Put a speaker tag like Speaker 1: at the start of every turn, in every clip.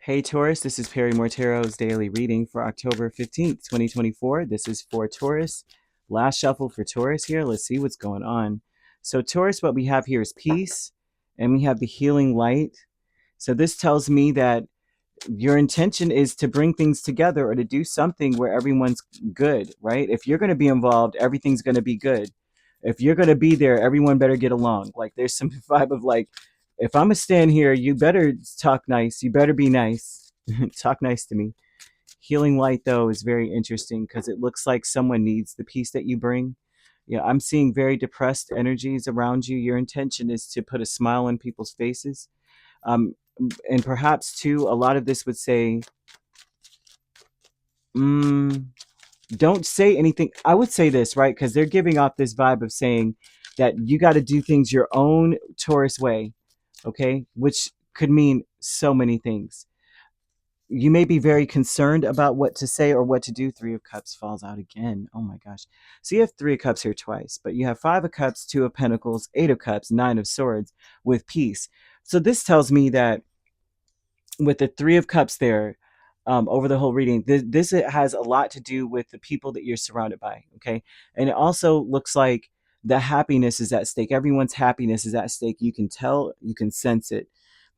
Speaker 1: Hey Taurus, this is Perrymore Tarot's daily reading for October 15th, 2024. This is for Taurus. Last shuffle for Taurus here. Let's see what's going on. So Taurus, what we have here is peace, and we have the healing light. So this tells me that your intention is to bring things together or to do something where everyone's good, right? If you're going to be involved, everything's going to be good. If you're going to be there, everyone better get along. Like there's some vibe of like, if I'm going to stand here, you better talk nice. You better be nice. Talk nice to me. Healing light, though, is very interesting because it looks like someone needs the peace that you bring. Yeah, I'm seeing very depressed energies around you. Your intention is to put a smile on people's faces. Um, and perhaps, too, a lot of this would say, don't say anything. I would say this, right? Because they're giving off this vibe of saying that you got to do things your own Taurus way, okay? Which could mean so many things. You may be very concerned about what to say or what to do. Three of Cups falls out again. Oh my gosh. So you have Three of Cups here twice, but you have Five of Cups, Two of Pentacles, Eight of Cups, Nine of Swords with peace. So this tells me that with the Three of Cups there, over the whole reading, this has a lot to do with the people that you're surrounded by, okay? And it also looks like the happiness is at stake. Everyone's happiness is at stake. You can tell, you can sense it.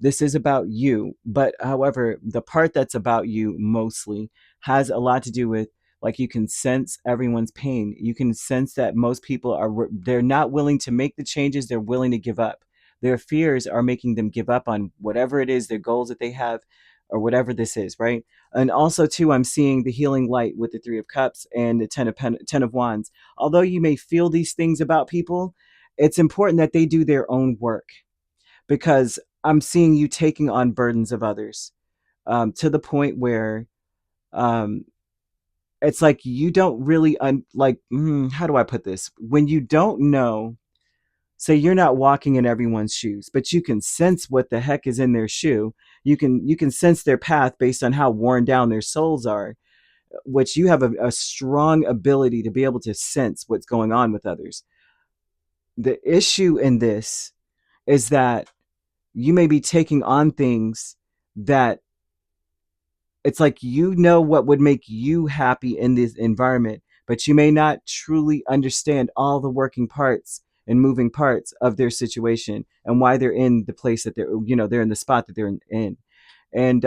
Speaker 1: This is about you, but however, the part that's about you mostly has a lot to do with, like, you can sense everyone's pain. You can sense that most people they're not willing to make the changes. They're willing to give up. Their fears are making them give up on whatever it is, their goals that they have, or whatever this is, right? And also, too, I'm seeing the healing light with the Three of Cups and the Ten of Wands. Although you may feel these things about people, it's important that they do their own work, because I'm seeing you taking on burdens of others, to the point where um, it's like you don't really, how do I put this? When you don't know, say you're not walking in everyone's shoes, but you can sense what the heck is in their shoe. You can sense their path based on how worn down their souls are, which you have a strong ability to be able to sense what's going on with others. The issue in this is that you may be taking on things that it's like you know what would make you happy in this environment, but you may not truly understand all the working parts and moving parts of their situation and why they're in the place that they're in the spot that they're in. And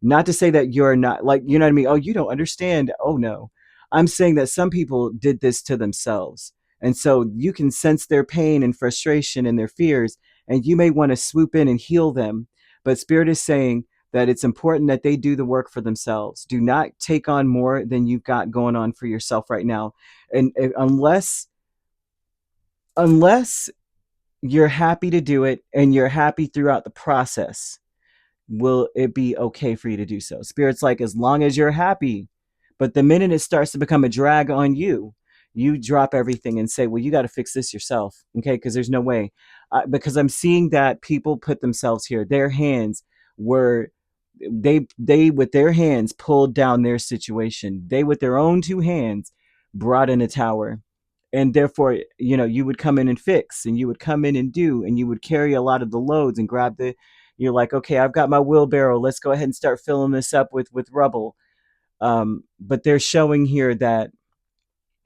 Speaker 1: not to say that you're not, like, you know what I mean? Oh, you don't understand. Oh, no. I'm saying that some people did this to themselves. And so you can sense their pain and frustration and their fears, and you may want to swoop in and heal them. But Spirit is saying that it's important that they do the work for themselves. Do not take on more than you've got going on for yourself right now. And unless you're happy to do it and you're happy throughout the process, will it be okay for you to do so? Spirit's like, as long as you're happy. But the minute it starts to become a drag on you, you drop everything and say, well, you got to fix this yourself, okay? Because there's no way. Because I'm seeing that people put themselves here. Their hands were, they with their hands pulled down their situation. They with their own two hands brought in a tower. And therefore, you would come in and fix, and you would come in and do, and you would carry a lot of the loads and you're like, okay, I've got my wheelbarrow. Let's go ahead and start filling this up with rubble. But they're showing here that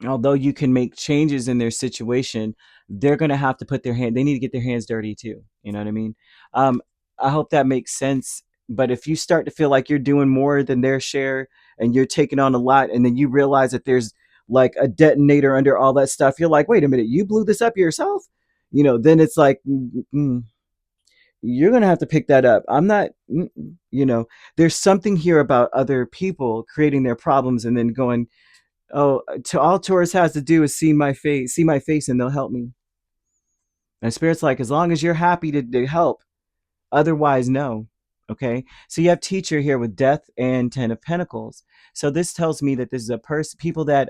Speaker 1: although you can make changes in their situation, they're going to have to they need to get their hands dirty too. You know what I mean? Um, I hope that makes sense. But if you start to feel like you're doing more than their share and you're taking on a lot, and then you realize that there's like a detonator under all that stuff, you're like, wait a minute, you blew this up yourself? Then it's like, you're going to have to pick that up. I'm not, there's something here about other people creating their problems and then going, oh, to all Taurus has to do is see my face, and they'll help me. And Spirit's like, as long as you're happy to help, otherwise, no. Okay. So you have Teacher here with Death and Ten of Pentacles. So this tells me that this is people that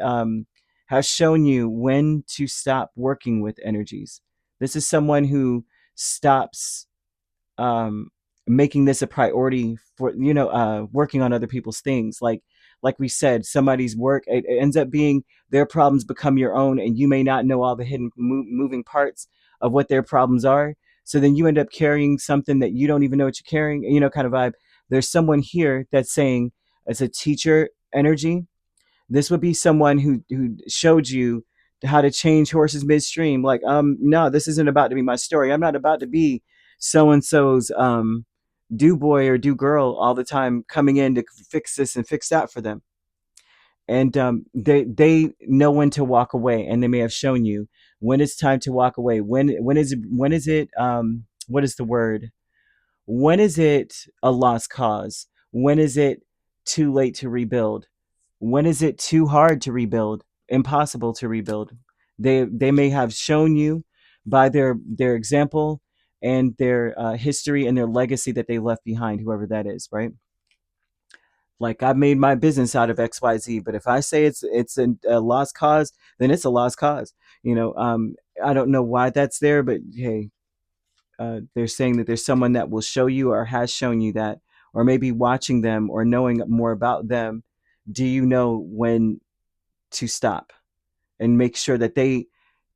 Speaker 1: have shown you when to stop working with energies. This is someone who stops making this a priority for working on other people's things. Like we said, somebody's work, it ends up being their problems become your own, and you may not know all the hidden moving parts of what their problems are. So then you end up carrying something that you don't even know what you're carrying, kind of vibe. there's someone here that's saying, as a teacher energy, this would be someone who showed you how to change horses midstream. Like, no, this isn't about to be my story. I'm not about to be so and so's do boy or do girl all the time, coming in to fix this and fix that for them. And they know when to walk away, and they may have shown you when it's time to walk away. When is it? What is the word? When is it a lost cause? When is it too late to rebuild? When is it too hard to rebuild? Impossible to rebuild? They may have shown you by their example and their history and their legacy that they left behind, whoever that is, right? Like, I've made my business out of XYZ, but if I say it's a lost cause, then it's a lost cause. You know, I don't know why that's there, but hey, they're saying that there's someone that will show you or has shown you that, or maybe watching them or knowing more about them. Do you know when to stop and make sure that they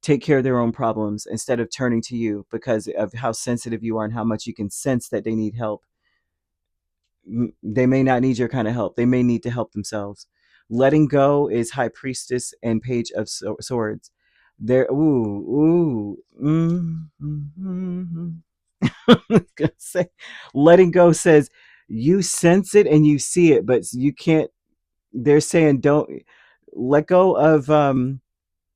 Speaker 1: take care of their own problems instead of turning to you because of how sensitive you are and how much you can sense that they need help? They may not need your kind of help. They may need to help themselves. Letting go is High Priestess and Page of Swords. There, ooh, gonna say, letting go says you sense it and you see it, but you can't. They're saying don't let go of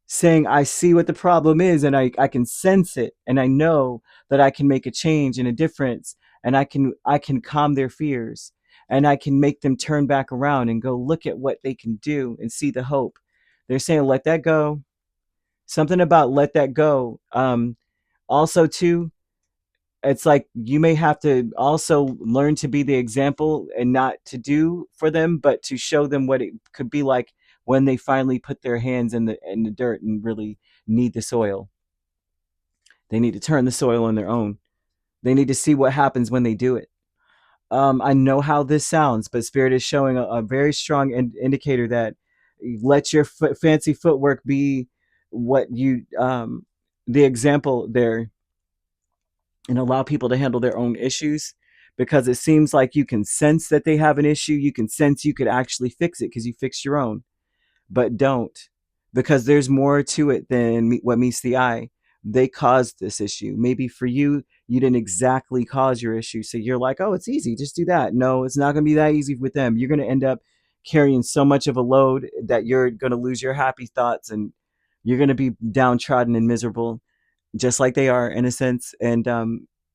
Speaker 1: saying I see what the problem is and I can sense it and I know that I can make a change and a difference, and I can calm their fears, and I can make them turn back around and go look at what they can do and see the hope. They're saying let that go. Something about let that go. Also too, it's like you may have to also learn to be the example and not to do for them, but to show them what it could be like when they finally put their hands in the dirt and really need the soil. They need to turn the soil on their own. They need to see what happens when they do it. I know how this sounds, but Spirit is showing a very strong indicator that let your fancy footwork be what you the example there, and allow people to handle their own issues, because it seems like you can sense that they have an issue. You can sense you could actually fix it because you fixed your own, but don't, because there's more to it than what meets the eye. They caused this issue. Maybe for you, you didn't exactly cause your issue. So you're like, oh, it's easy. Just do that. No, it's not going to be that easy with them. You're going to end up carrying so much of a load that you're going to lose your happy thoughts, and you're going to be downtrodden and miserable just like they are in a sense. And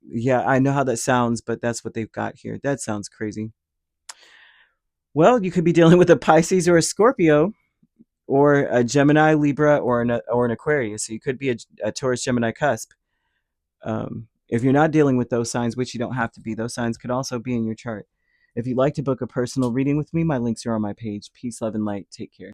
Speaker 1: yeah, I know how that sounds, but that's what they've got here. That sounds crazy. Well, you could be dealing with a Pisces or a Scorpio, or a Gemini, Libra, or an Aquarius. So you could be a Taurus, Gemini cusp. If you're not dealing with those signs, which you don't have to be, those signs could also be in your chart. If you'd like to book a personal reading with me, my links are on my page. Peace, love, and light. Take care.